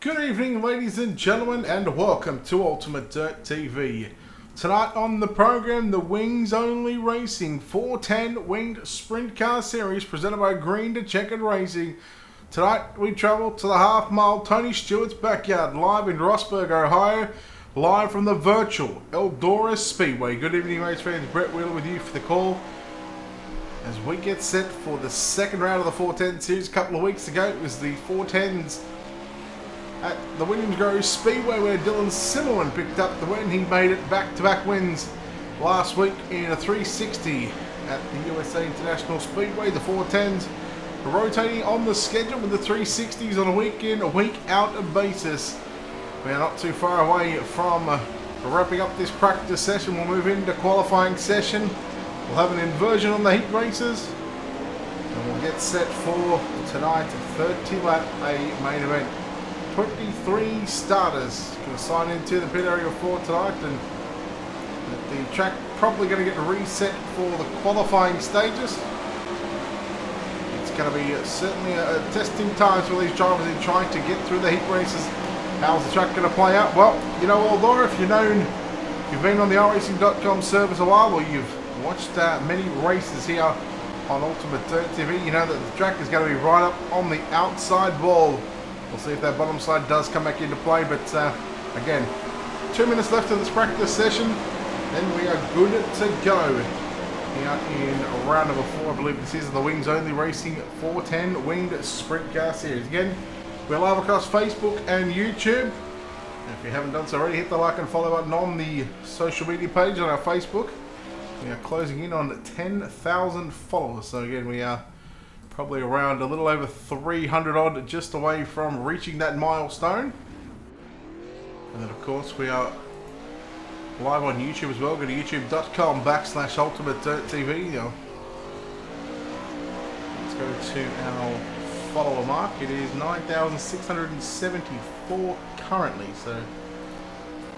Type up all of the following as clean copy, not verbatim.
Good evening, ladies and gentlemen, and welcome to Ultimate Dirt TV. Tonight on the program, the Wings Only Racing 410 Winged Sprint Car Series presented by Green to Checkered Racing. Tonight we travel to the half-mile Tony Stewart's backyard, live in Rossburg, Ohio, live from the virtual Eldora Speedway. Good evening, race fans. Brett Wheeler with you for the call as we get set for the second round of the 410 series. A couple of weeks ago, it was the 410s at the Williams Grove Speedway where Dylan Simmerman picked up the win. He made it back-to-back wins last week in a 360 at the USA International Speedway. The 410s are rotating on the schedule with the 360s on a week in, a week out of basis. We are not too far away from wrapping up this practice session. We'll move into qualifying session. We'll have an inversion on the heat races, and we'll get set for tonight, 30-lap A main event. 23 starters going to sign into the pit area for tonight, and the track probably going to get reset for the qualifying stages. It's going to be certainly a testing time for these drivers in trying to get through the heat races. How's the track going to play out? Well, you know, Eldora, if you've been on the iRacing.com service a while, or you've watched many races here on Ultimate Dirt TV, you know that the track is going to be right up on the outside wall. We'll see if that bottom side does come back into play, but again, 2 minutes left of this practice session, then we are good to go. Here in round number 4, I believe this is the Wings Only Racing 410 Winged Sprint Car Series. Again, we're live across Facebook and YouTube. If you haven't done so already, hit the like and follow button on the social media page on our Facebook. We are closing in on 10,000 followers, so again, we are probably around a little over 300 odd, just away from reaching that milestone. And then of course we are live on YouTube as well. Go to youtube.com/ultimatedirttv. Let's go to our follower mark. It is 9,674 currently, so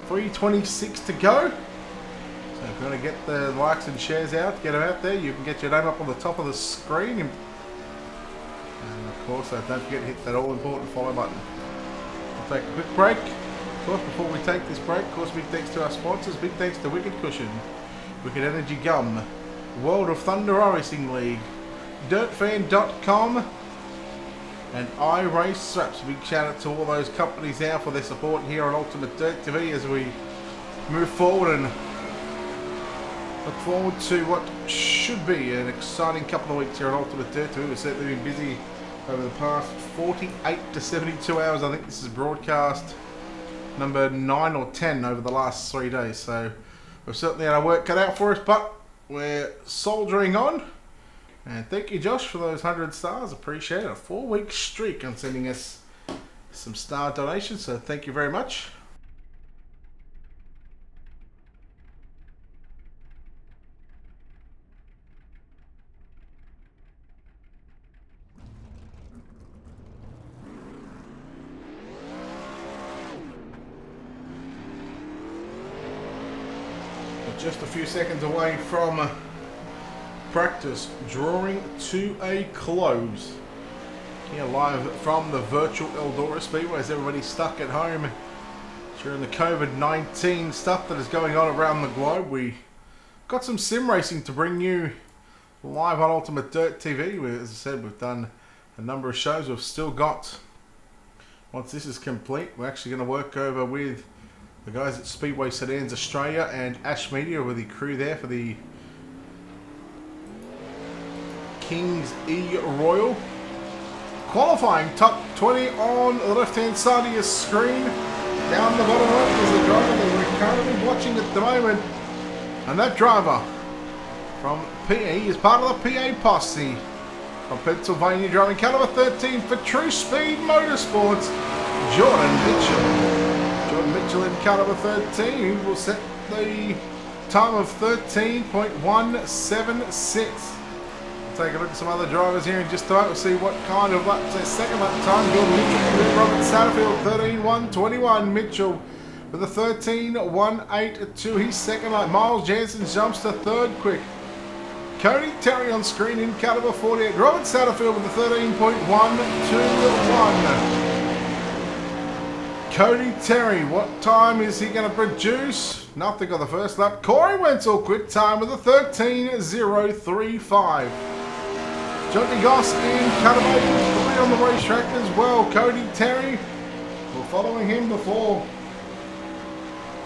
326 to go. So if you want to get the likes and shares out, get them out there. You can get your name up on the top of the screen. And of course, don't forget to hit that all-important follow button. We'll take a quick break. Of course, before we take this break, of course, big thanks to our sponsors. Big thanks to Wicked Cushion, Wicked Energy Gum, World of Thunder Racing League, DirtFan.com, and iRace Straps. Big shout out to all those companies now for their support here on Ultimate Dirt TV as we move forward and look forward to what should be an exciting couple of weeks here on Ultimate Dirt TV. We've certainly been busy over the past 48 to 72 hours. I think this is broadcast number 9 or 10 over the last 3 days. So we've certainly had our work cut out for us, but we're soldiering on. And thank you, Josh, for those 100 stars. Appreciate it. A 4-week streak on sending us some star donations, so thank you very much. Just a few seconds away from practice drawing to a close. Here live from the virtual Eldora Speedway as everybody's stuck at home during the COVID-19 stuff that is going on around the globe. We got some sim racing to bring you live on Ultimate Dirt TV. As I said, we've done a number of shows. We've still got, once this is complete, we're actually going to work over with the guys at Speedway Sedans Australia and Ash Media with the crew there for the Kings E Royal. Qualifying top 20 on the left hand side of your screen. Down the bottom left is the driver that we're currently watching at the moment. And that driver from PA is part of the PA posse. From Pennsylvania, driving caliber 13 for True Speed Motorsports, Jordan Mitchell. Mitchell in caliber 13, he will set the time of 13.176. We'll take a look at some other drivers here in just a moment. We'll see what kind of second lap time. Jordan Mitchell with Robert Satterfield, 13.121. Mitchell with a 13.182. His second lap. Miles Jansen jumps to third quick. Cody Terry on screen in caliber 48. Robert Satterfield with a 13.121. Cody Terry, what time is he going to produce? Nothing on the first lap. Corey Wenzel, quick time with a 13.035. Johnny Goss in Cutaway 3 on the racetrack as well. Cody Terry, we're following him before.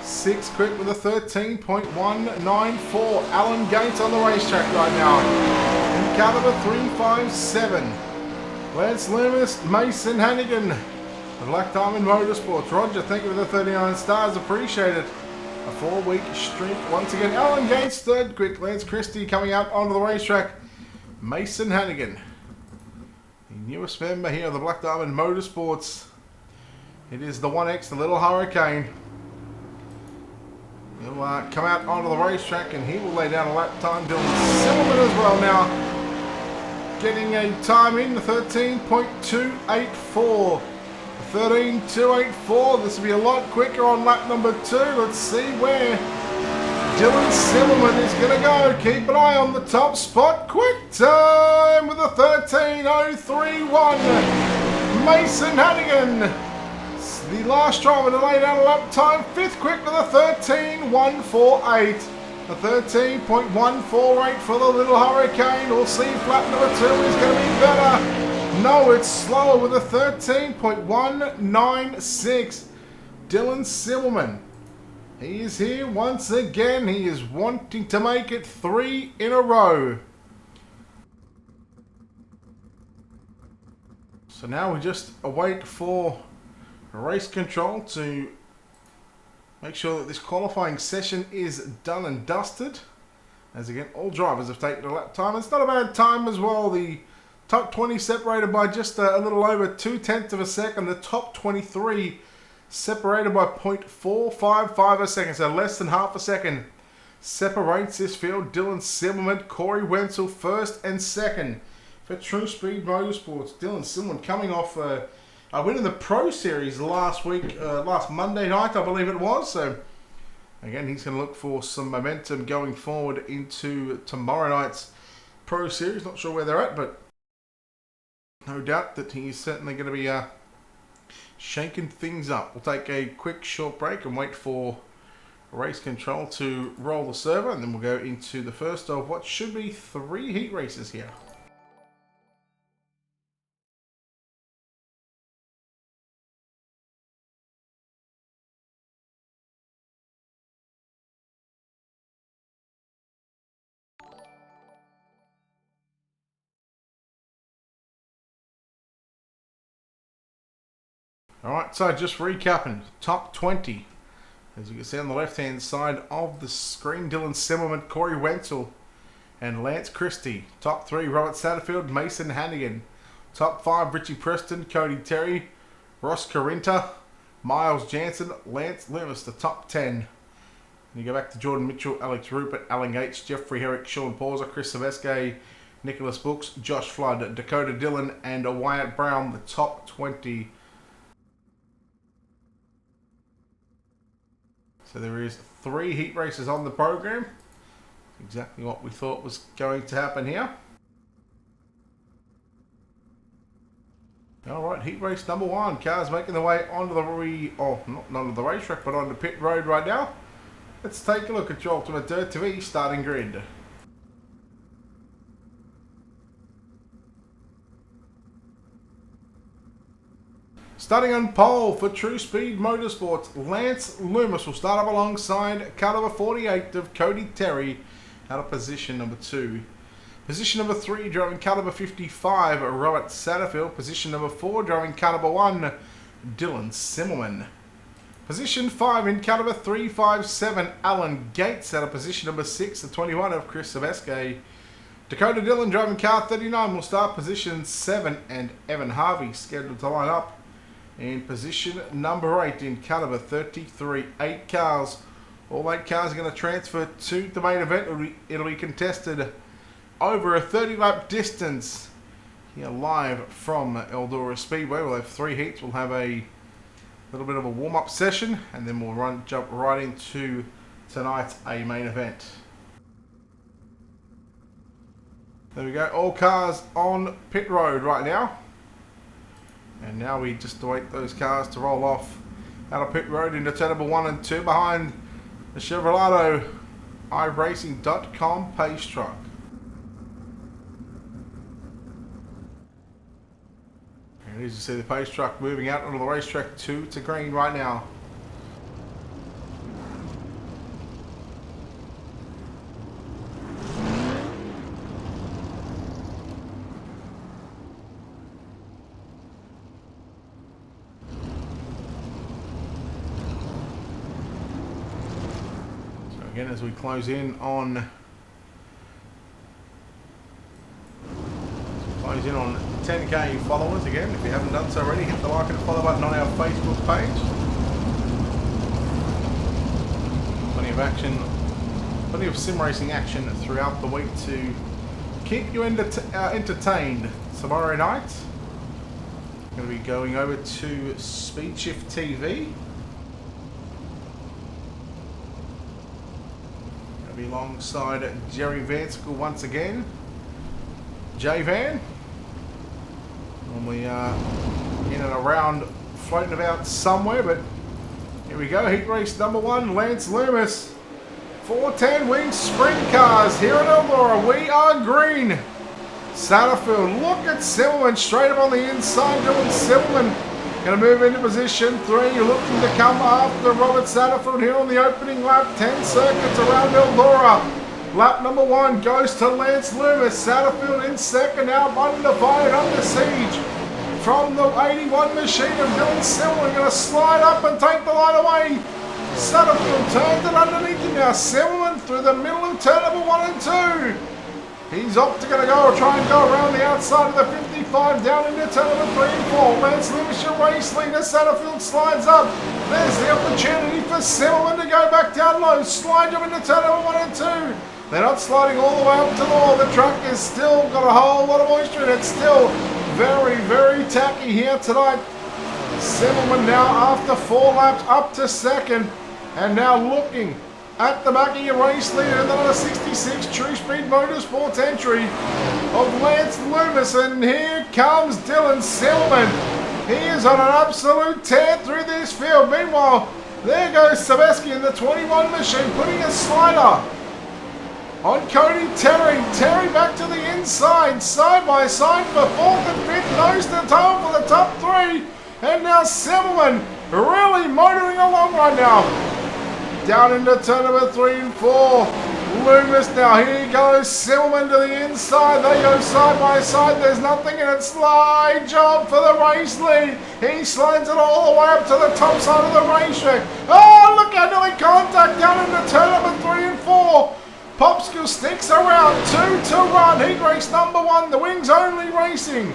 6 quick with a 13.194. Alan Gates on the racetrack right now. In Caliber 357. Lance Loomis, Mason Hannigan. The Black Diamond Motorsports. Roger, thank you for the 39 stars. Appreciate it. A 4-week streak once again. Alan Gates, 3rd quick. Lance Christie coming out onto the racetrack. Mason Hannigan, the newest member here of the Black Diamond Motorsports. It is the 1X, the Little Hurricane. He'll come out onto the racetrack and he will lay down a lap time. Dylan Silverman as well now. Getting a time in, the 13.284. 13.284. This will be a lot quicker on lap number 2. Let's see where Dylan Silverman is going to go. Keep an eye on the top spot. Quick time with a 13.031. Mason Hannigan, the last driver to lay down a lap time. 5th quick with a 13.148. A 13.148 for the Little Hurricane. We'll see if lap number 2 is going to be better. No, it's slower with a 13.196. Dylan Silverman. He is here once again. He is wanting to make it 3 in a row. So now we just await for race control to make sure that this qualifying session is done and dusted. As again, all drivers have taken a lap time. It's not a bad time as well. The top 20 separated by just a little over 0.2 of a second. The top 23 separated by 0.455 a second, so less than half a second separates this field. Dylan Silverman, Corey Wenzel, 1st and 2nd for True Speed Motorsports. Dylan Silverman coming off a win in the Pro Series last week, last Monday night, I believe it was. So again, he's going to look for some momentum going forward into tomorrow night's Pro Series. Not sure where they're at, but no doubt that he's certainly going to be shaking things up. We'll take a quick short break and wait for race control to roll the server, and then we'll go into the first of what should be 3 heat races here. Alright, so just recapping, top 20. As you can see on the left-hand side of the screen, Dylan Silverman, Corey Wenzel, and Lance Christie. Top 3, Robert Satterfield, Mason Hannigan. Top 5, Richie Preston, Cody Terry, Ross Carinta, Miles Jansen, Lance Loomis. The top 10. And you go back to Jordan Mitchell, Alex Rupert, Alan Gates, Jeffrey Herrick, Sean Pauser, Chris Savesque, Nicholas Brooks, Josh Flood, Dakota Dillon, and Wyatt Brown. The top 20. So there is 3 heat races on the program. Exactly what we thought was going to happen here. Alright, heat race number 1. Cars making their way onto the not onto the racetrack, but onto pit road right now. Let's take a look at your Ultimate Dirt TV starting grid. Starting on pole for True Speed Motorsports, Lance Loomis will start up alongside caliber 48 of Cody Terry out of position number 2. Position number 3, driving caliber 55, Robert Satterfield. Position number 4, driving caliber 1, Dylan Silverman. Position 5 in caliber 357, Alan Gates out of position number 6, the 21 of Chris Savesque. Dakota Dillon driving car 39 will start position 7, and Evan Harvey scheduled to line up in position number 8 in caliber 33. 8 cars. All 8 cars are going to transfer to the main event. It'll be contested over a 30-lap distance here live from Eldora Speedway. We'll have 3 heats. We'll have a little bit of a warm-up session, and then we'll jump right into tonight's main event. There we go. All cars on pit road right now. And now we just await those cars to roll off out of pit road into turn number 1 and 2 behind the Chevrolet iRacing.com pace truck. And as you see the pace truck moving out onto the racetrack 2 to green right now. Again, as we close in on 10k followers, again, if you haven't done so already, hit the like and follow button on our Facebook page. Plenty of action, plenty of sim racing action throughout the week to keep you entertained. Tomorrow night, going to be going over to Speed Shift TV. Be alongside Jerry Vansicle once again. J-Van. Normally in and around, floating about somewhere, but here we go. Heat race number 1, Lance Loomis. 410 wing sprint cars here at Eldora. We are green. Satterfield, look at Silverman straight up on the inside. Dylan Silverman going to move into position 3, looking to come after Robert Satterfield here on the opening lap. 10 circuits around Eldora. Lap number 1 goes to Lance Loomis. Satterfield in second, now under fire, under siege from the 81 machine of Dylan Silverman. Going to slide up and take the line away. Satterfield turns it underneath him now. Silverman through the middle of turn number 1 and 2. He's going to go, try and go around the outside of the 55, down into turn number 3 and 4. Lance Loomis, your race leader. Satterfield slides up. There's the opportunity for Silverman to go back down low. Slide up into turn number 1 and 2. They're not sliding all the way up to the wall. The track is still got a whole lot of moisture in it. Still very, very tacky here tonight. Silverman now after 4 laps up to second. And now looking at the back of your race leader in the number 66 True Speed Motorsports entry of Lance Loomis. And here comes Dylan Silverman. He is on an absolute tear through this field. Meanwhile, there goes Sebeski in the 21 machine, putting a slider on Cody Terry. Terry back to the inside, side by side for 4th and 5th, nose to toe for the top 3. And now Silverman really motoring along right now. Down into turn number 3 and 4. Loomis now, here goes Silverman to the inside. They go side by side. There's nothing in it. Slide job for the race lead. He slides it all the way up to the top side of the racetrack. Oh, look how nearly contact down into turn number 3 and 4. Popsicle sticks around, 2 to run. Heat race number 1, the Wings Only Racing.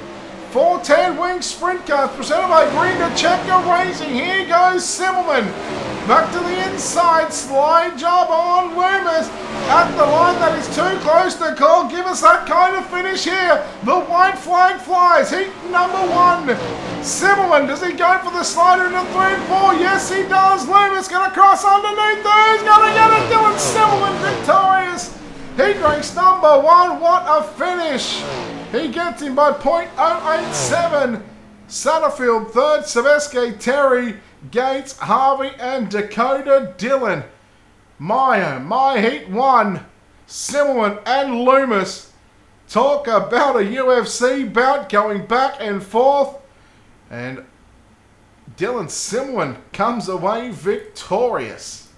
410 wing sprint cars presented by Green to Checker Racing. Here goes Silverman. Back to the inside, slide job on Loomis. At the line that is too close to call. Give us that kind of finish here. The white flag flies. Heat number 1. Silverman, does he go for the slider into 3 and 4? Yes, he does. Loomis going to cross underneath there. He's going to get it. Dylan Silverman victorious. Heat race number 1. What a finish. He gets him by .087. Satterfield third, Sebeski, Terry, Gates, Harvey, and Dakota Dillon. My Heat 1, Silverman and Loomis. Talk about a UFC bout going back and forth. And Dylan Silverman comes away victorious.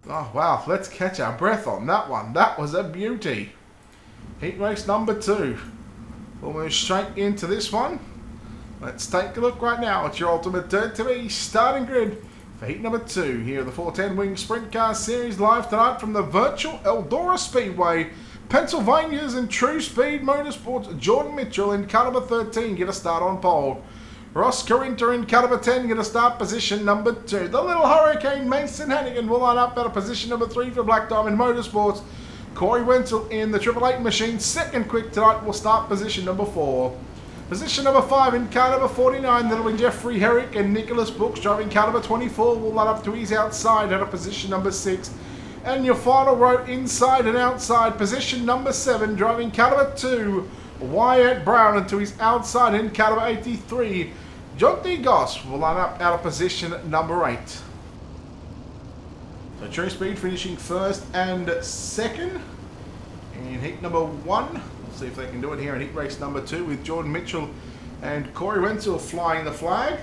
Oh, wow. Let's catch our breath on that one. That was a beauty. Heat race number 2. We'll move straight into this one. Let's take a look right now at your Ultimate Dirt TV starting grid for heat number 2 here at the 410 Wing Sprint Car Series live tonight from the virtual Eldora Speedway, Pennsylvania's in True Speed Motorsports. Jordan Mitchell in car number 13 get a start on pole. Ross Carrinter in car number 10 get a start position number 2. The Little Hurricane Mason Hannigan will line up at a position number 3 for Black Diamond Motorsports. Corey Wenzel in the 888 machine, second quick tonight, will start position number 4. Position number 5 in car number 49, that'll be Jeffrey Herrick and Nicholas Brooks. Driving car number 24 will line up to his outside at a position number 6. And your final row inside and outside, position number 7, driving car number 2, Wyatt Brown, and to his outside in car number 83, Jonty Goss will line up out of position number 8. So True Speed finishing first and second in heat number 1. We'll see if they can do it here in heat race number 2 with Jordan Mitchell and Corey Wenzel flying the flag.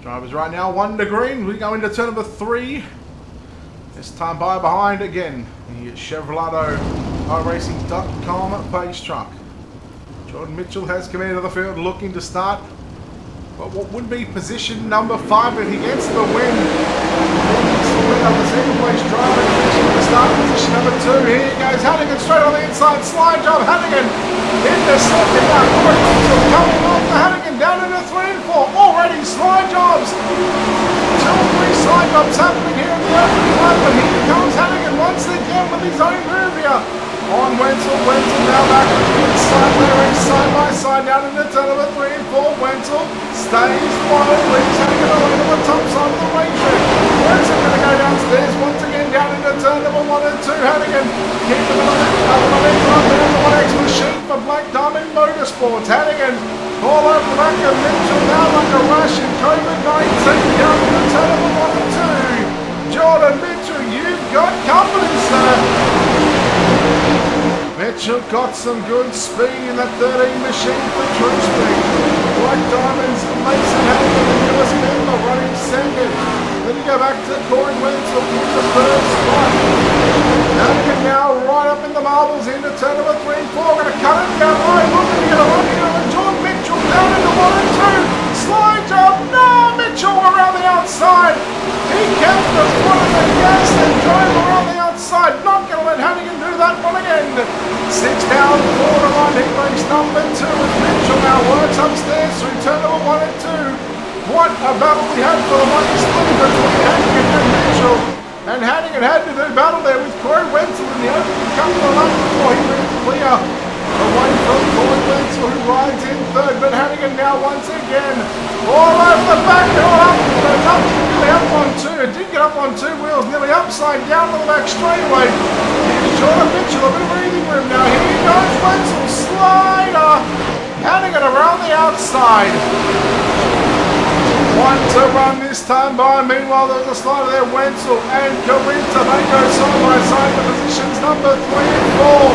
Drivers right now 1 to green. We go into turn number 3. This time by behind again. The Chevrolet iRacing.com base truck. Jordan Mitchell has command of the field looking to start. But what would be position number 5, but he gets the win. The second place driver to start position number 2. Here he goes, Hannigan straight on the inside, slide job, Hannigan into second now. Corey Wenzel coming off the Hannigan down into 3 and 4. Already slide jobs. 2 or 3 slide jobs happening here in the opening one, but here comes Hannigan once again with his own move here. On Wenzel, Wenzel now back on the inside, layering side by side down into turn number 3 and 4. Wenzel stays wide, leaves Hannigan along on the top side of the racetrack. Wenzel going to go downstairs once again down into turn number 1 and 2. Hannigan keeping the momentum up the number 1X machine for Black Diamond Motorsports. Hannigan all over the back of Mitchell now like a rush in COVID-19 down into turn number 1 and 2. Jordan Mitchell, you've got company, sir. Mitchell got some good speed in that 13 machine for True Speed. Black Diamonds, Mason Hannigan, the newest member, running second. Then you go back to Corey Wenzel in the third spot. Hannigan now right up in the marbles into turn number 3 and 4. Going to cut it down right. Looking to get a run here with Jordan Mitchell down into 1 and 2. Slide job. No, Mitchell around the outside. He kept the foot on the gas and drove around the outside. Not going to let Hannigan do that one again. 6 down, 4 to 1, heat race number 2 with Mitchell now works upstairs through turn number 1 and 2. What a battle we had for the money split between Hannigan and Mitchell. And Hannigan had to do battle there with Corey Wenzel in the opening couple of laps before he went clear away from Corey Wenzel, who rides in third. But Hannigan now once again all over the back hill up. Nearly up on 2. It did get up on 2 wheels, nearly upside down to the back straightaway. Here's Jordan Mitchell, a bit of breathing room now. Here he goes, Wenzel, slider. Hannigan around the outside. 1 to run this time by. Meanwhile, there's a slider there. Wenzel and Corinta. They go side by side to positions number 3 and 4.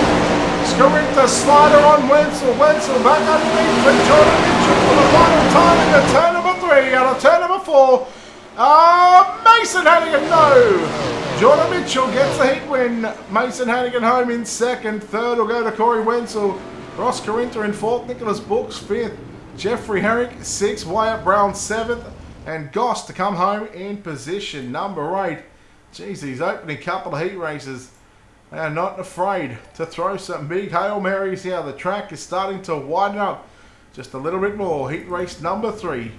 Corinta slider on Wenzel. Wenzel back underneath for Jordan Mitchell for the final time into turn number 3 out of turn number 4. Mason Hannigan, no! Jordan Mitchell gets the heat win. Mason Hannigan home in second. Third will go to Corey Wenzel. Ross Corinta in fourth. Nicholas Brooks fifth. Jeffrey Herrick 6th, Wyatt Brown 7th, and Goss to come home in position number 8. Geez, these opening couple of heat races, they are not afraid to throw some big Hail Marys here. The track is starting to widen up just a little bit more. Heat race number 3.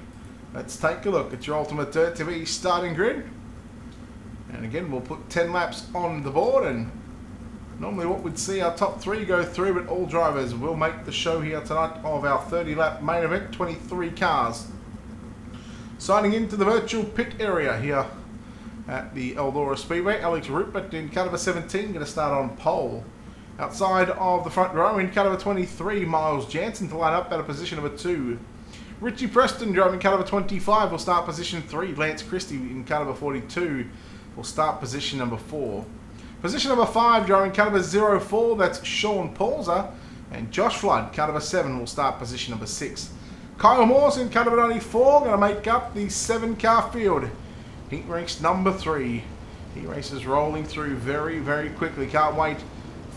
Let's take a look at your Ultimate Dirt TV starting grid. And again, we'll put 10 laps on the board, and normally what we'd see our top 3 go through, but all drivers will make the show here tonight of our 30-lap main event, 23 cars. Signing into the virtual pit area here at the Eldora Speedway, Alex Rupert in car number 17, going to start on pole. Outside of the front row in car number 23, Miles Jansen to line up at a position number 2. Richie Preston driving car number 25 will start position 3. Lance Christie in car number 42 will start position number 4. Position number 5, driving car number 04, that's Sean Paulser. And Josh Flood, car number 7, will start position number 6. Kyle Morse in car number 94, going to make up the 7-car field. Heat race number 3. Heat race is rolling through very, very quickly. Can't wait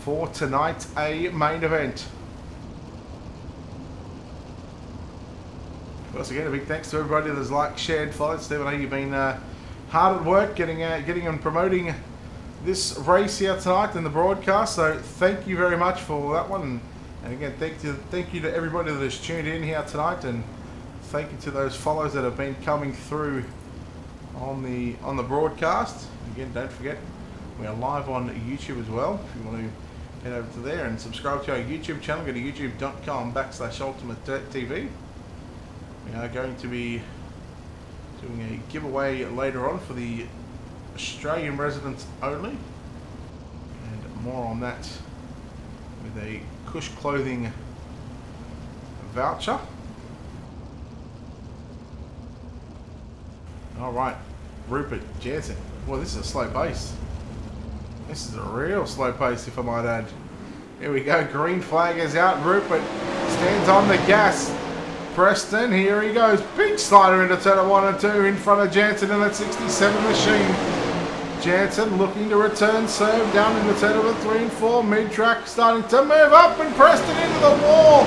for tonight's main event. Once again, a big thanks to everybody that's liked, shared, followed. Stephen, I know you've been hard at work getting and promoting this race here tonight in the broadcast, so thank you very much for that one, and again thank you to everybody that has tuned in here tonight, and thank you to those follows that have been coming through on the broadcast. Again, don't forget we are live on YouTube as well. If you want to head over to there and subscribe to our YouTube channel, go to youtube.com/ultimatedirttv. We are going to be doing a giveaway later on for the Australian residents only. And more on that with a Cush Clothing voucher. Alright, Rupert Jansen. Well, this is a slow pace. This is a real slow pace, if I might add. Here we go, green flag is out. Rupert stands on the gas. Preston, here he goes. Big slider into turn 1 and 2 in front of Jansen in that 67 machine. Jansen looking to return serve down into turn number 3 and 4. Mid-track starting to move up and Preston into the wall.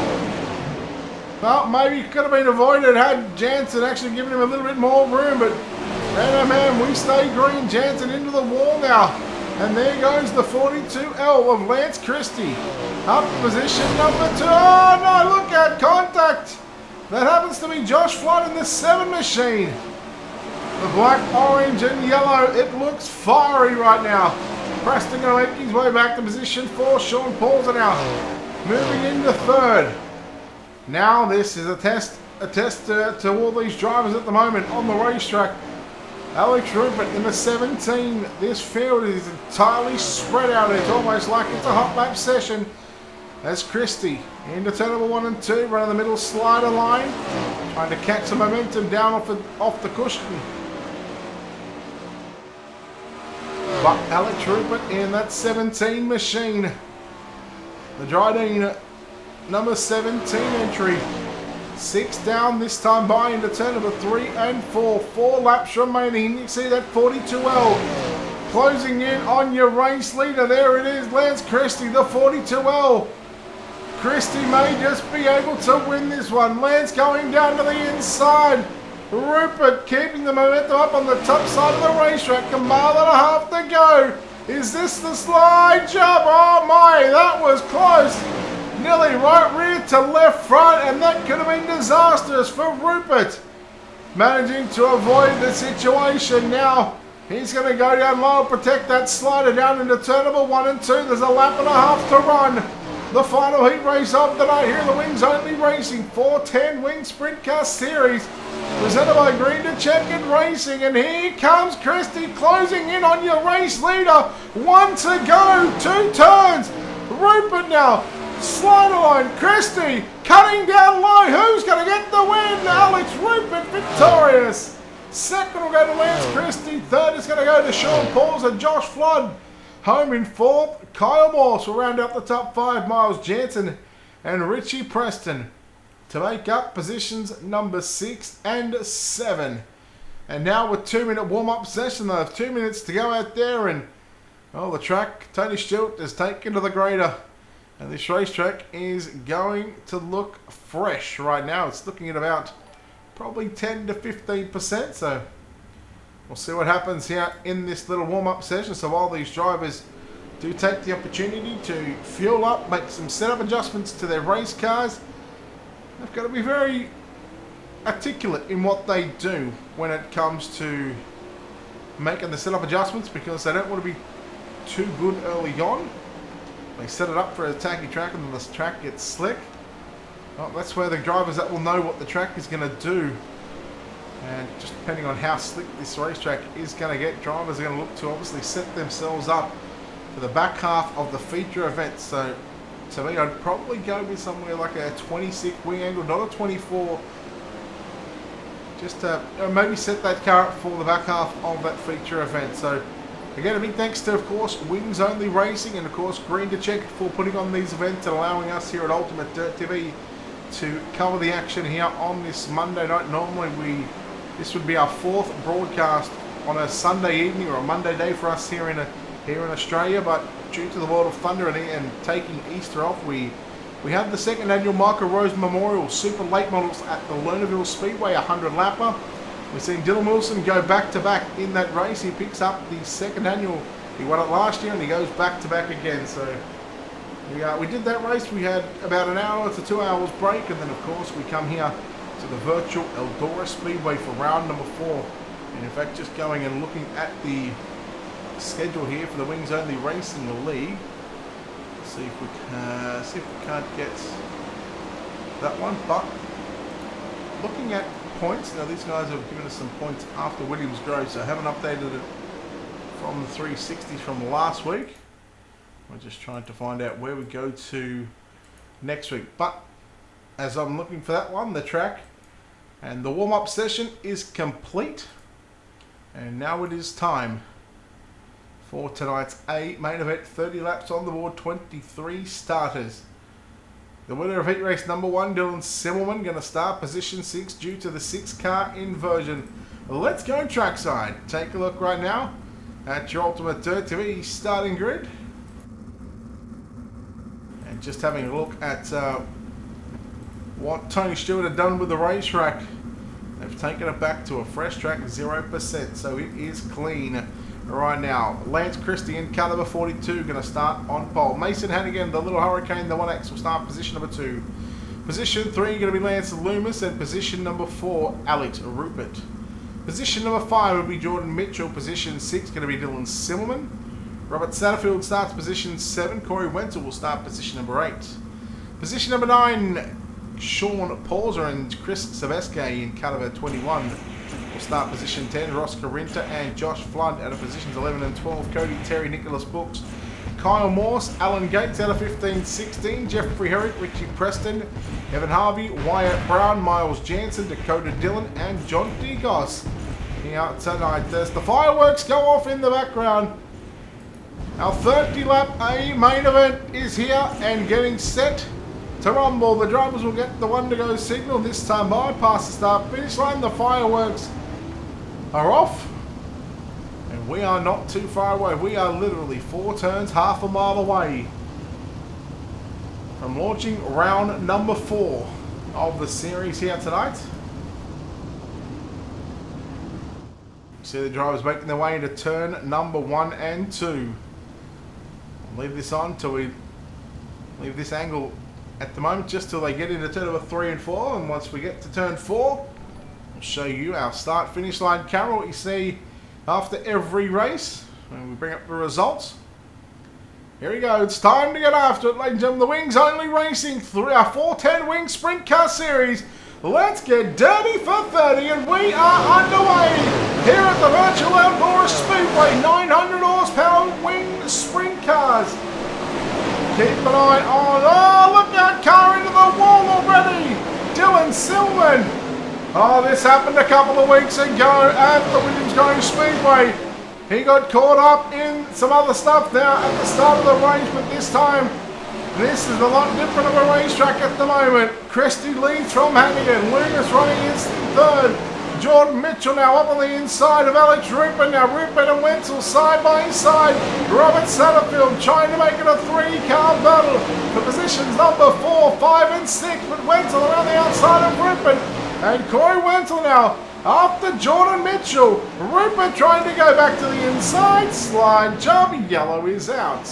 Well, maybe it could have been avoided had Jansen actually given him a little bit more room, but man, we stay green. Jansen into the wall now. And there goes the 42L of Lance Christie. Up position number 2. Oh no, look at contact. That happens to be Josh Flood in the 7 machine. The black, orange and yellow. It looks fiery right now. Preston going to make his way back to position 4. Sean Paul's now moving into 3rd. Now this is a test to all these drivers at the moment on the racetrack. Alex Rupert in the 17. This field is entirely spread out. It's almost like it's a hot lap session. That's Christie into turn number 1 and 2, running the middle slider line, trying to catch some momentum down off the cushion. But Alex Rupert in that 17 machine. The Dryden number 17 entry. 6 down this time by into turn number 3 and 4. 4 laps remaining. You see that 42L closing in on your race leader. There it is, Lance Christie, the 42L. Christie may just be able to win this one. Lance going down to the inside. Rupert keeping the momentum up on the top side of the racetrack. A mile and a half to go. Is this the slide jump? Oh my, that was close. Nearly right rear to left front, and that could have been disastrous for Rupert. Managing to avoid the situation now. He's going to go down low, protect that slider down into turn number 1 and 2. There's a lap and a half to run. The final heat race of the night here in the Wings Only Racing 410 Wing Sprint Car Series, presented by Green to Checkered Racing. And here comes Christie closing in on your race leader. 1 to go, 2 turns. Rupert now, slider line. Christie cutting down low. Who's going to get the win? Alex Rupert victorious. 2nd will go to Lance Christie. 3rd is going to go to Sean Pauls and Josh Flood. Home in 4th, Kyle Morse will round out the top 5. Miles Jansen and Richie Preston to make up positions number 6 and 7. And now with 2-minute warm-up session, they have 2 minutes to go out there, and the track, Tony Stewart has taken to the grader. And this racetrack is going to look fresh right now. It's looking at about probably 10 to 15%, so we'll see what happens here in this little warm-up session. So while these drivers do take the opportunity to fuel up, make some setup adjustments to their race cars, they've got to be very articulate in what they do when it comes to making the setup adjustments, because they don't want to be too good early on. They set it up for a tacky track and then the track gets slick. Well, that's where the drivers that will know what the track is going to do. And just depending on how slick this racetrack is going to get, drivers are going to look to obviously set themselves up for the back half of the feature event. So to me, I'd probably go with somewhere like a 26 wing angle, not a 24. Just to maybe set that car up for the back half of that feature event. So again, a big thanks to, of course, Wings Only Racing and, of course, Green to Check for putting on these events and allowing us here at Ultimate Dirt TV to cover the action here on this Monday night. Normally, this would be our 4th broadcast on a Sunday evening or a Monday day for us here in Australia, but due to the World of Thunder and taking Easter off, we have the 2nd annual Michael Rose Memorial Super Late Models at the Lernerville Speedway, 100 lapper. We've seen Dylan Wilson go back-to-back in that race. He picks up the 2nd annual. He won it last year and he goes back-to-back again. So we did that race. We had about an hour to 2 hours break, and then of course we come here to the virtual Eldora Speedway for round number 4. And in fact, just going and looking at the schedule here for the Wings Only Racing League. Let's see if we can't get that one. But looking at points, now these guys have given us some points after Williams Grove, so I haven't updated it from the 360s from last week. We're just trying to find out where we go to next week. But as I'm looking for that one, the track and the warm-up session is complete. And now it is time for tonight's A main event. 30 laps on the board, 23 starters. The winner of heat race number 1, Dylan Simmelman, going to start position 6 due to the 6-car inversion. Let's go trackside. Take a look right now at your Ultimate Dirt TV starting grid. And just having a look at what Tony Stewart had done with the racetrack. They've taken it back to a fresh track, 0%, so it is clean right now. Lance Christie in car number 42 going to start on pole. Mason Hannigan, the Little Hurricane, the 1X, will start position number 2. Position 3 going to be Lance Loomis, and position number 4, Alex Rupert. Position number 5 will be Jordan Mitchell. Position 6 going to be Dylan Simmelman. Robert Satterfield starts position 7. Corey Wenzel will start position number 8. Position number 9, Sean Pauser and Chris Saveske in car number 21. Will start position 10, Ross Carinta and Josh Flood out of positions 11 and 12, Cody Terry, Nicholas Brooks, Kyle Morse, Alan Gates out of 15-16, Jeffrey Herrick, Richie Preston, Evan Harvey, Wyatt Brown, Miles Jansen, Dakota Dillon and John Digos here tonight as the fireworks go off in the background. Our 30 lap A main event is here and getting set to rumble. The drivers will get the 1 to go signal this time bypass the start finish line. The fireworks are off and we are not too far away. We are literally 4 turns, half a mile away from launching round number 4 of the series here tonight. See the drivers making their way into turn number 1 and 2. I'll leave this on till we leave this angle at the moment, just till they get into turn number 3 and 4, and once we get to turn 4, I'll show you our start finish line camera, what you see after every race when we bring up the results. Here we go, it's time to get after it, ladies and gentlemen. The Wings Only Racing through our 410 Wing Sprint Car Series. Let's get dirty for 30, and we are underway here at the virtual Eldora Speedway. 900 horsepower Wing Sprint Cars. Keep an eye on, oh, look that car into the wall already. Dylan Silverman. Oh, this happened a couple of weeks ago at the Williams-Grove Speedway. He got caught up in some other stuff now at the start of the race, but this time, this is a lot different of a racetrack at the moment. Christie leads from Hannigan. Lucas running instant third. Jordan Mitchell now up on the inside of Alex Rupert. Now Rupert and Wenzel side by side. Robert Satterfield trying to make it a 3-car battle for positions number 4, 5 and 6. But Wenzel around the outside of Rupert. And Corey Wenzel now after Jordan Mitchell. Rupert trying to go back to the inside. Slide job. Yellow is out.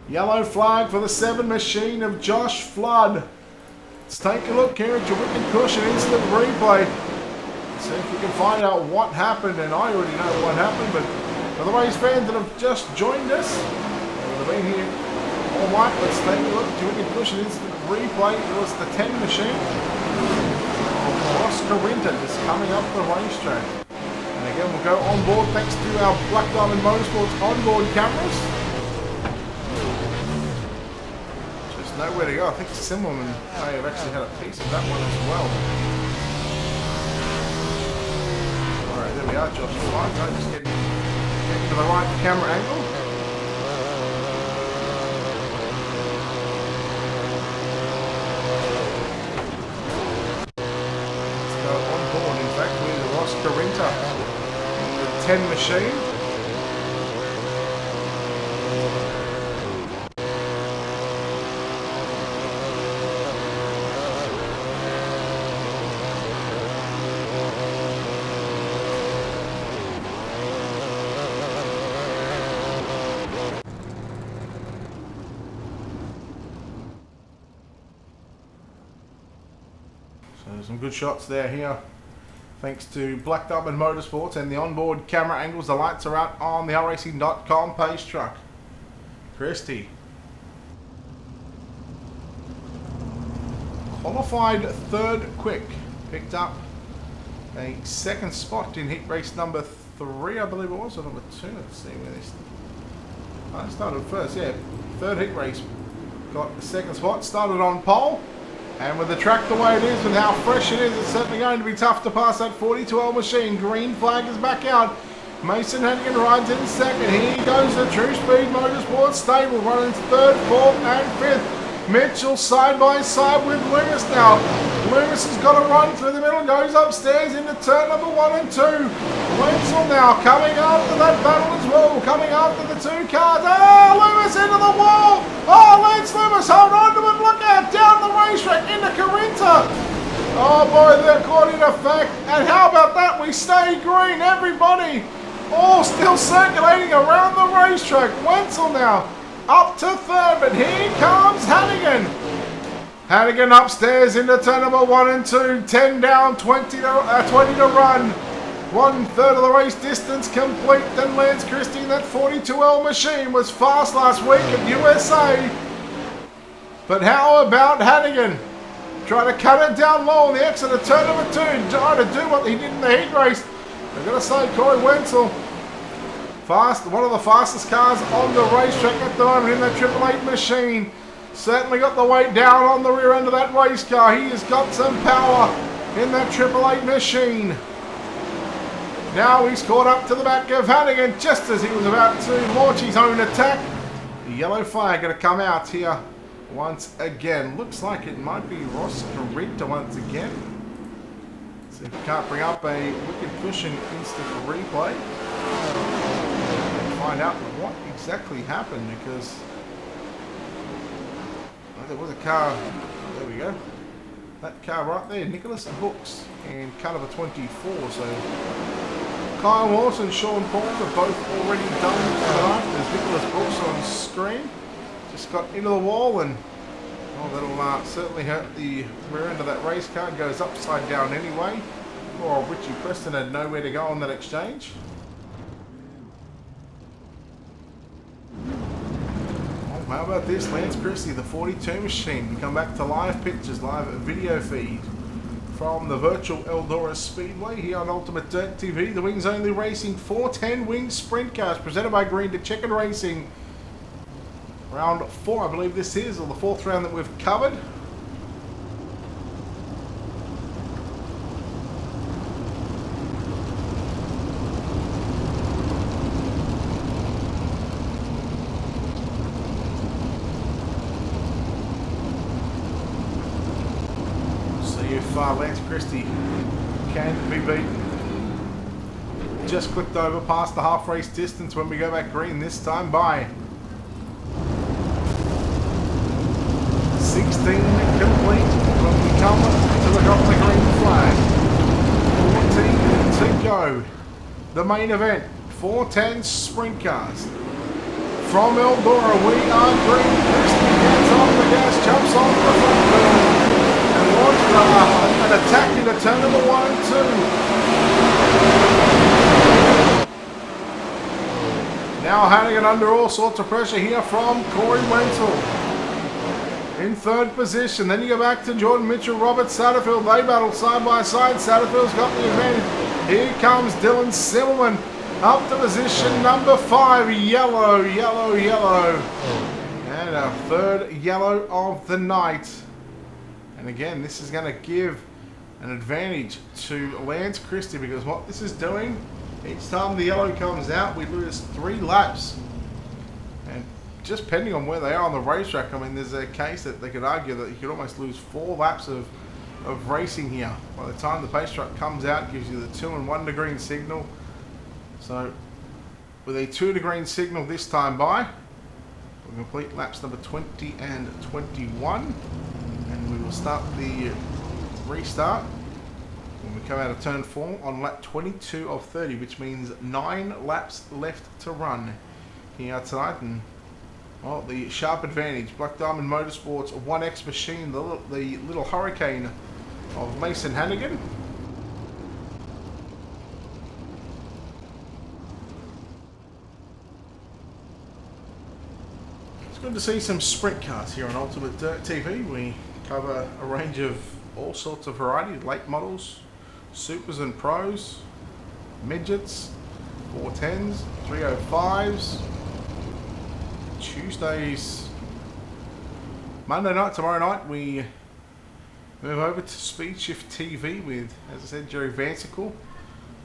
Yellow flag for the 7 machine of Josh Flood. Let's take a look here at your wicked cushion instant replay. See if we can find out what happened. And I already know what happened, but for the race fans that have just joined us, they've been here all right. Let's take a look at your wicked cushion instant replay. It was the 10 machine of Oscar Winter just coming up the racetrack. And again, we'll go on board thanks to our Black Diamond Motorsports onboard cameras. Nowhere to go. I think Simmelman may have actually had a piece of that one as well. Alright, there we are, Josh Flood. Just getting to the right camera angle. Let's go on board, in fact, with Ross Carinta in the 10 machine. So some good shots there here. Thanks to Black Diamond Motorsports and the onboard camera angles. The lights are out on the racing.com pace truck. Christie. Qualified 3rd quick. Picked up a 2nd spot in heat race number 3, I believe it was, or number 2. Let's see where this. I started first, yeah. Third heat race. Got the second spot. Started on pole. And with the track the way it is, with how fresh it is, it's certainly going to be tough to pass that 42L machine. Green flag is back out. Mason Hannigan rides in second. Here goes the True Speed Motorsports stable, running third, fourth, and fifth. Mitchell side by side with Loomis now. Loomis has got to run through the middle, goes upstairs into turn number 1 and 2. Wenzel now coming after that battle as well, coming after the 2 cars. Oh, Loomis into the wall. Oh, Lance Loomis, hold on to it, look out, down the racetrack into Carinta. Oh boy, they're caught in effect. And how about that? We stay green, everybody. All still circulating around the racetrack. Wenzel now up to third, but here comes Hannigan. Hannigan upstairs into turn number 1 and 2. 10 down, 20 to run. 1/3 of the race distance complete. Then Lance Christie in that 42L machine was fast last week at USA. But how about Hannigan? Trying to cut it down low on the exit of turn number 2. Trying to do what he did in the heat race. I've got to say, Corey Wenzel, one of the fastest cars on the racetrack at the moment in that 888 machine. Certainly got the weight down on the rear end of that race car. He has got some power in that 888 machine. Now he's caught up to the back of Hannigan just as he was about to launch his own attack. The yellow flag going to come out here once again. Looks like it might be Ross Carinta once again. See if we can't bring up a wicked pushing instant replay. Find out what exactly happened, because there was a car. There we go. That car right there, Nicholas Brooks and car number 24. So Kyle Morse and Sean Paul are both already done tonight. There's Nicholas Brooks on screen. Just got into the wall, and that'll certainly hurt the rear end of that race car. It goes upside down anyway. Poor old Richie Preston had nowhere to go on that exchange. How about this? Lance Christie, the 42 machine. We come back to live pictures, live video feed from the virtual Eldora Speedway here on Ultimate Dirt TV. The Wings Only Racing 410 Wings Sprint Cars presented by Green to Checkered Racing. Round 4, I believe this is, or the 4th round that we've covered. Lance Christie can be beaten. Just clipped over past the half race distance when we go back green, this time by 16 complete when we come to look up the green flag. 14 to go. The main event, 410 Sprint Cars. From Eldora, we are green. Christie gets off the gas, jumps on the front wheel, and launches an attack into turn number 1 and 2. Now Hannigan under all sorts of pressure here from Corey Wenzel. In 3rd position. Then you go back to Jordan Mitchell, Robert Satterfield. They battle side by side. Satterfield's got the advantage. Here comes Dylan Simmelman up to position number 5. Yellow, yellow, yellow. And our 3rd yellow of the night. And again, this is going to give an advantage to Lance Christie, because what this is doing, each time the yellow comes out, we lose 3 laps. And just depending on where they are on the racetrack, I mean, there's a case that they could argue that you could almost lose 4 laps of racing here. By the time the pace truck comes out, it gives you the 2 and 1 to green signal. So with a 2 to green signal this time by, we'll complete laps number 20 and 21. And we will start the restart when we come out of turn 4 on lap 22 of 30, which means 9 laps left to run here tonight. And well, the sharp advantage, Black Diamond Motorsports 1X machine, the little hurricane of Mason Hannigan. It's good to see some sprint cars here on Ultimate Dirt TV. We cover a range of all sorts of variety, late models, supers and pros, midgets, 410s, 305s, Tuesdays, Monday night, tomorrow night, we move over to Speed Shift TV with, as I said, Jerry Vansicle,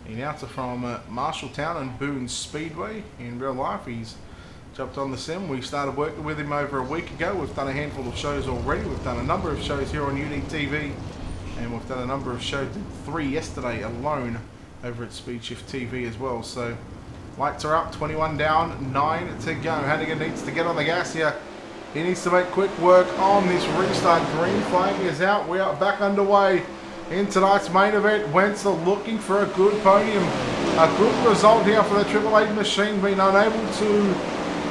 the announcer from Marshalltown and Boone Speedway. In real life, he's jumped on the sim. We started working with him over a week ago. We've done a handful of shows already. We've done a number of shows here on UDTV, and we've done a number of shows, 3 yesterday alone, over at Speed Shift TV as well. So lights are up, 21 down, 9 to go. Hannigan needs to get on the gas here. He needs to make quick work on this restart. Green flag is out. We are back underway in tonight's main event. Wenzel looking for a good podium. A good result here for the 888 machine, being unable to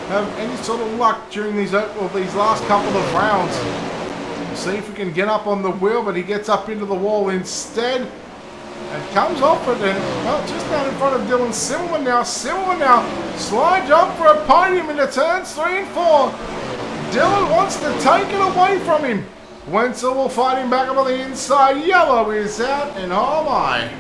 have any sort of luck during these last couple of rounds. We'll see if we can get up on the wheel, but he gets up into the wall instead and comes off it, and well, just down in front of Dylan Silverman now. Silverman now slide jump for a podium into turns 3 and 4. Dylan wants to take it away from him. Wenzel will fight him back up on the inside. Yellow is out, and oh my.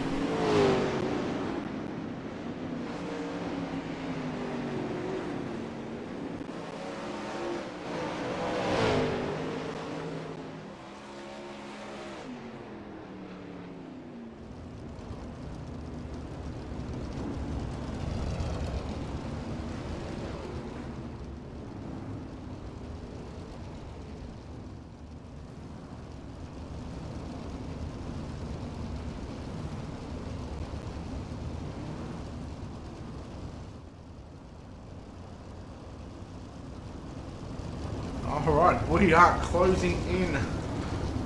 Alright, we are closing in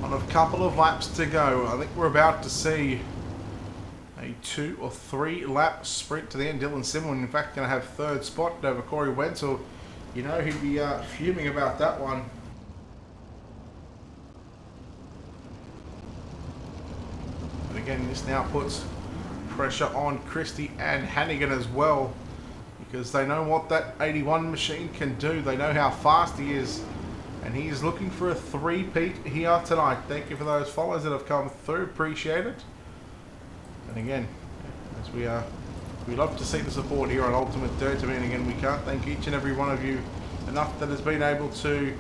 on a couple of laps to go. I think we're about to see a 2 or 3 lap sprint to the end. Dylan Simon, in fact, going to have 3rd spot over Corey Wenzel. You know he'd be fuming about that one. But again, this now puts pressure on Christie and Hannigan as well, because they know what that 81 machine can do. They know how fast he is, and he is looking for a 3-peat here tonight. Thank you for those followers that have come through. Appreciate it. And again, as we love to see the support here on Ultimate Dirt. I mean, again, we can't thank each and every one of you enough that has been able to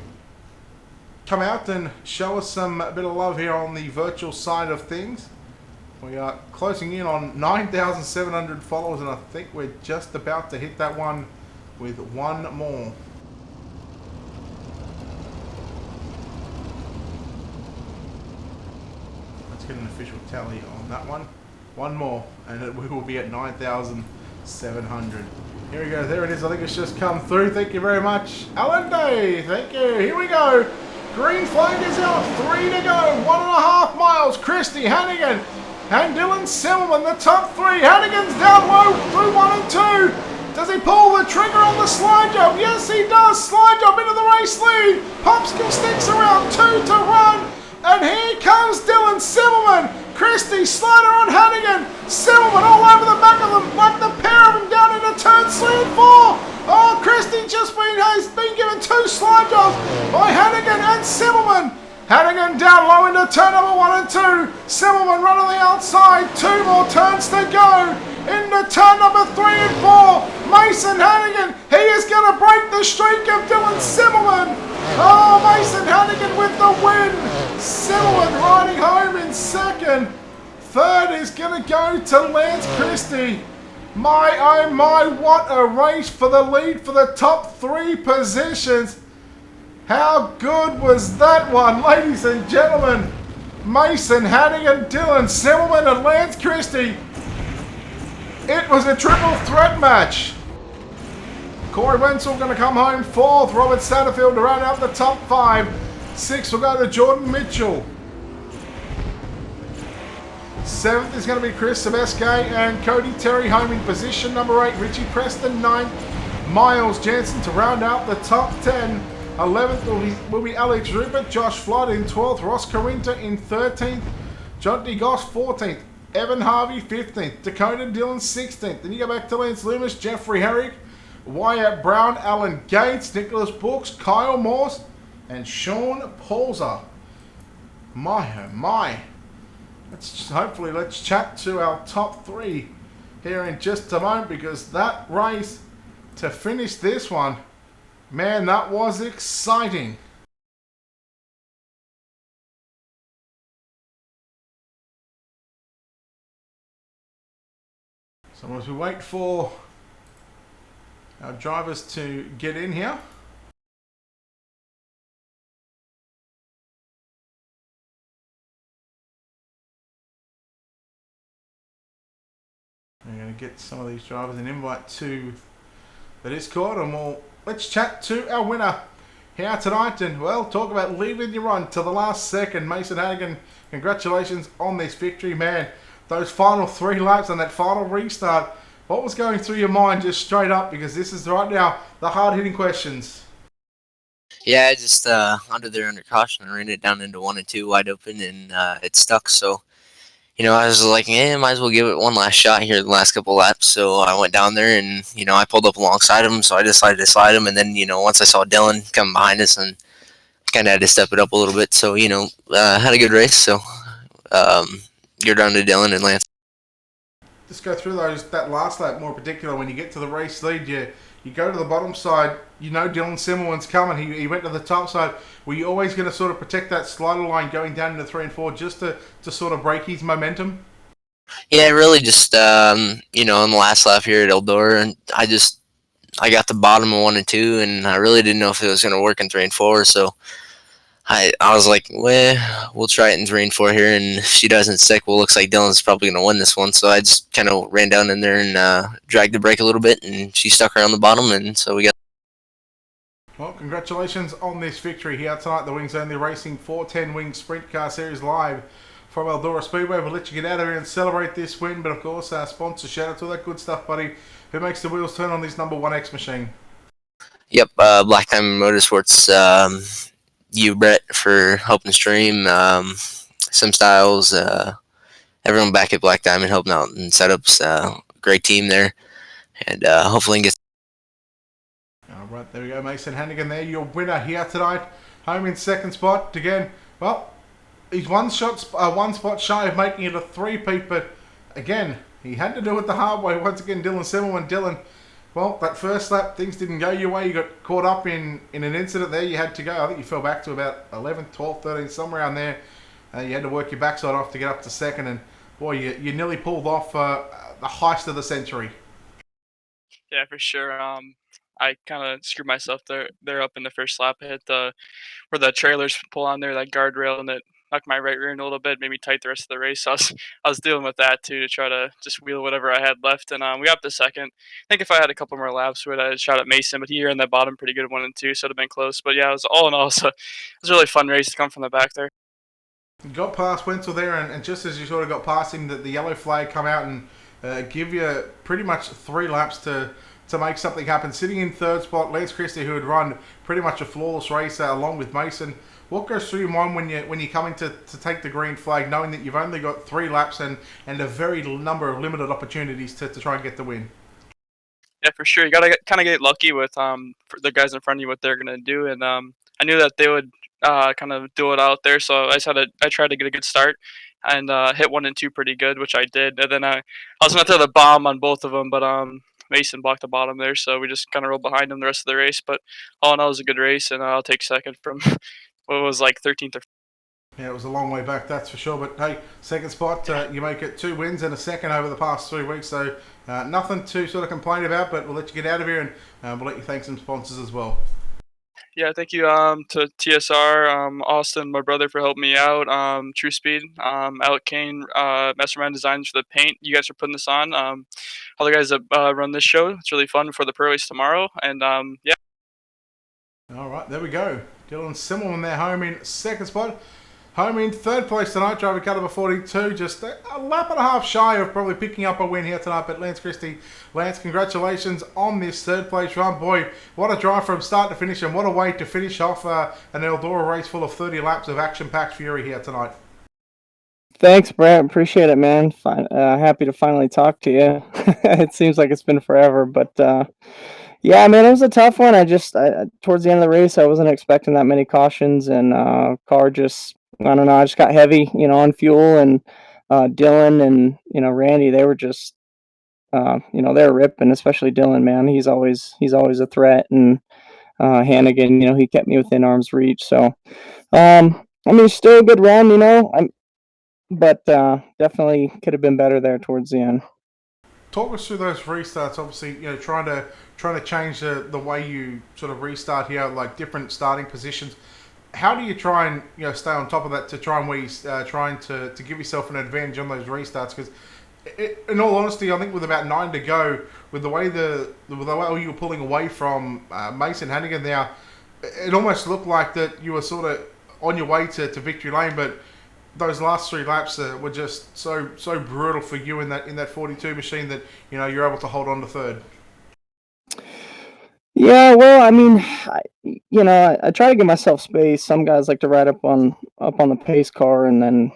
come out and show us some bit of love here on the virtual side of things. We are closing in on 9,700 followers, and I think we're just about to hit that one with one more. Let's get an official tally on that one. One more, and we will be at 9,700. Here we go. There it is. I think it's just come through. Thank you very much, Alan Day. Thank you. Here we go. Green flag is out. 3 to go. 1.5 miles. Christie, Hannigan, and Dylan Silverman, the top 3. Hannigan's down low through 1 and 2. Does he pull the trigger on the slide jump? Yes, he does. Slide jump into the race lead. Popsicle sticks around 2 to run. And here comes Dylan Silverman. Christie, slider on Hannigan. Silverman all over the back of them, like the pair of them down into turn 3 and 4. Oh, Christie has been given 2 slide jumps by Hannigan and Silverman. Hannigan down low into turn number 1 and 2. Silverman run on the outside. 2 more turns to go. Into turn number 3 and 4. Mason Hannigan, he is going to break the streak of Dylan Silverman. Oh, Mason Hannigan with the win. Silverman riding home in 2nd. 3rd is going to go to Lance Christie. My, oh my, what a race for the lead for the top 3 positions. How good was that one, ladies and gentlemen? Mason Hannigan, Dylan Silverman, and Lance Christie. It was a triple threat match. Corey Wenzel going to come home 4th. Robert Satterfield to round out the top 5. 6th will go to Jordan Mitchell. 7th is going to be Chris Sebeske and Cody Terry home in position number 8. Richie Preston 9th. Miles Jansen to round out the top 10. 11th will be Alex Rupert. Josh Flood in 12th. Ross Carinta in 13th. John D. Goss 14th. Evan Harvey 15th. Dakota Dillon 16th. Then you go back to Lance Loomis, Jeffrey Herrick, Wyatt Brown, Alan Gates, Nicholas Brooks, Kyle Morse, and Sean Paulser. My oh my. Let's chat to our top 3 here in just a moment, because that race to finish this one, man, that was exciting. So as we wait for our drivers to get in here, we're going to get some of these drivers an invite to the Discord, and let's chat to our winner here tonight, and well, talk about leaving your run to the last second. Mason Hannigan, congratulations on this victory, man. Those final 3 laps and that final restart, what was going through your mind just straight up? Because this is right now the hard-hitting questions. Yeah, I just under caution, I ran it down into 1 and 2 wide open, and it stuck. So, I was like, might as well give it one last shot here the last couple laps. So I went down there, and I pulled up alongside him. So I decided to slide him, and then once I saw Dylan come behind us, and kind of had to step it up a little bit. So had a good race. So you're down to Dylan and Lance. Just go through that last lap more particular. When you get to the race lead, you go to the bottom side. Dylan Simmerman's coming. He went to the top side. Were you always going to sort of protect that slider line going down into 3 and 4 just to sort of break his momentum? Yeah, really just in the last lap here at Eldora, and I got the bottom of 1 and 2, and I really didn't know if it was going to work in 3 and 4. So I was like, well, we'll try it in 3 and 4 here, and if she doesn't stick, well, looks like Dylan's probably going to win this one. So I just kind of ran down in there and dragged the brake a little bit, and she stuck around the bottom, and so we got. Well, congratulations on this victory here tonight. The Wings Only Racing 410 Wings Sprint Car Series live from Eldora Speedway. We'll let you get out of here and celebrate this win, but of course, our sponsor, shout out to all that good stuff, buddy. Who makes the wheels turn on this number 1X machine? Yep, Black Diamond Motorsports. You, Brett, for helping stream. Some Styles, everyone back at Black Diamond helping out and setups. Great team there, and hopefully get. All right, there we go, Mason Hannigan there, your winner here tonight. Home in second spot. Again, well, he's one spot shy of making it a three-peat, but again, he had to do it the hard way. Once again, Dylan Simmerman. Dylan, well, that first lap, things didn't go your way. You got caught up in an incident there. You had to go. I think you fell back to about 11, 12, 13, somewhere around there. You had to work your backside off to get up to second, and boy, you nearly pulled off the heist of the century. Yeah, for sure. I kind of screwed myself there up in the first lap. I hit where the trailers pull on there, that guardrail, and it knocked my right rear end a little bit, made me tight the rest of the race. So I was dealing with that too, to try to just wheel whatever I had left. And we got up to second. I think if I had a couple more laps, we would have shot at Mason, but he ran that bottom pretty good 1 and 2, so it'd have been close. But yeah, it was all in all, so it was a really fun race to come from the back there. You got past Wenzel there, and just as you sort of got past him, the yellow flag come out and give you pretty much 3 laps to make something happen. Sitting in third spot, Lance Christie, who had run pretty much a flawless race along with Mason. What goes through your mind when you're coming to take the green flag, knowing that you've only got 3 laps and a very number of limited opportunities to try and get the win? Yeah, for sure. You gotta kind of get lucky with for the guys in front of you, what they're gonna do, and I knew that they would kind of do it out there, so I tried to get a good start and hit 1 and 2 pretty good, which I did, and then I was gonna throw the bomb on both of them, but Mason blocked the bottom there, so we just kind of rolled behind him the rest of the race. But all in all, it was a good race, and I'll take second from what was like 13th or. Yeah, it was a long way back, that's for sure. But hey, second spot, you make it 2 wins and a second over the past 3 weeks. So nothing to sort of complain about, but we'll let you get out of here, and we'll let you thank some sponsors as well. Yeah, thank you to TSR, Austin, my brother, for helping me out. True Speed, Alec Kane, Mastermind Designs for the paint. You guys are putting this on. All the guys that run this show. It's really fun for the pro race tomorrow. And yeah. All right, there we go. Dylan Simmerman there, home in second spot. Home in third place tonight, driving car number 42, just a lap and a half shy of probably picking up a win here tonight. But Lance Christie, Lance, congratulations on this third place run. Boy, what a drive from start to finish, and what a way to finish off an Eldora race full of 30 laps of action-packed fury here tonight. Thanks, Brett. Appreciate it, man. Happy to finally talk to you. It seems like it's been forever, but yeah, man, it was a tough one. Towards the end of the race, I wasn't expecting that many cautions, and car just, I don't know, I just got heavy, on fuel, and Dylan and, Randy, they were just, they're ripping, especially Dylan, man. He's always a threat, and Hannigan, he kept me within arm's reach. So, I mean, still a good run, but definitely could have been better there towards the end. Talk us through those restarts. Obviously, trying to change the way you sort of restart here, like different starting positions. How do you try and stay on top of that to try and trying to give yourself an advantage on those restarts? Because in all honesty, I think with about 9 to go, with the way you were pulling away from Mason Hannigan there, it almost looked like that you were sort of on your way to victory lane, but those last 3 laps were just so brutal for you in that 42 machine that you're able to hold on to third. Yeah, well, I mean, I try to give myself space. Some guys like to ride up on the pace car, and then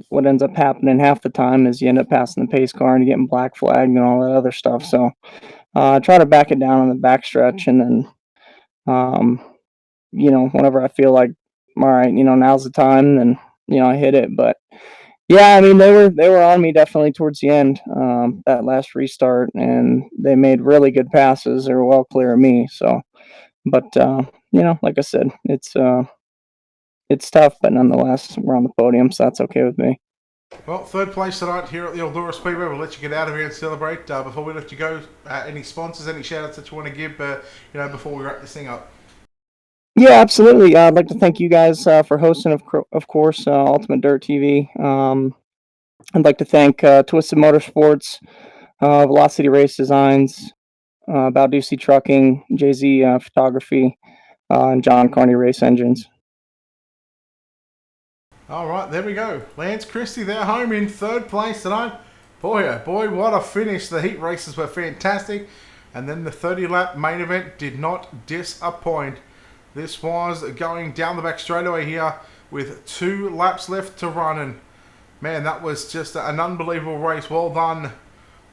what ends up happening half the time is you end up passing the pace car and you're getting black flagged and all that other stuff. So I try to back it down on the backstretch, and then whenever I feel like, all right, now's the time, then I hit it. But yeah, I mean, they were on me definitely towards the end, that last restart, and they made really good passes. They were well clear of me. So, but like I said, it's tough, but nonetheless, we're on the podium, so that's okay with me. Well, third place tonight here at the Eldora Speedway. We'll let you get out of here and celebrate. Before we let you go, any sponsors, any shout-outs that you want to give, before we wrap this thing up? Yeah, absolutely. I'd like to thank you guys for hosting, of course, Ultimate Dirt TV. I'd like to thank Twisted Motorsports, Velocity Race Designs, Baldussi Trucking, JZ Photography, and John Carney Race Engines. All right, there we go. Lance Christie, they're home in third place tonight. Boy, oh boy, what a finish. The heat races were fantastic. And then the 30-lap main event did not disappoint. This was going down the back straightaway here with 2 laps left to run. And, man, that was just an unbelievable race. Well done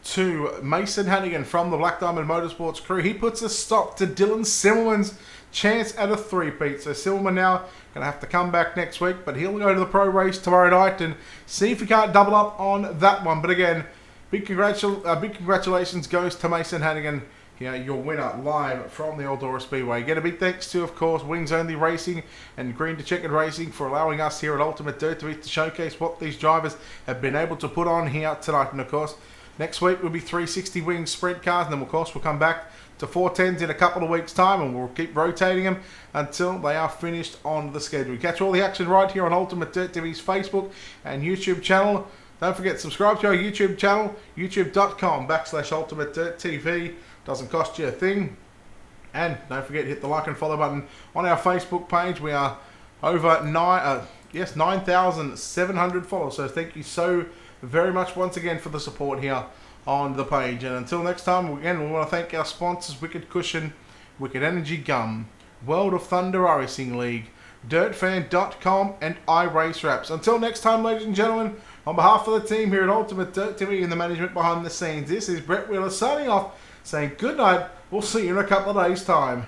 to Mason Hannigan from the Black Diamond Motorsports crew. He puts a stop to Dylan Simmelman's chance at a 3-peat. So Silverman now going to have to come back next week, but he'll go to the pro race tomorrow night and see if he can't double up on that one. But again, big congratulations goes to Mason Hannigan, your winner live from the Eldora Speedway. Again, a big thanks to, of course, Wings Only Racing and Green to Checkered Racing for allowing us here at Ultimate Dirt to showcase what these drivers have been able to put on here tonight. And of course, next week will be 360 Wings Sprint Cars, and then of course we'll come back to 410s in a couple of weeks' time, and we'll keep rotating them until they are finished on the schedule. Catch all the action right here on Ultimate Dirt TV's Facebook and YouTube channel. Don't forget, subscribe to our YouTube channel, youtube.com/Ultimate Dirt TV. Doesn't cost you a thing. And don't forget, hit the like and follow button on our Facebook page. We are over 9,700 followers. So thank you so very much once again for the support here on the page. And until next time, again, we want to thank our sponsors, Wicked Cushion, Wicked Energy Gum, World of Thunder Racing League, DirtFan.com, and iRace Wraps. Until next time, ladies and gentlemen, on behalf of the team here at Ultimate Dirt TV and the management behind the scenes, this is Brett Wheeler signing off, saying good night. We'll see you in a couple of days' time.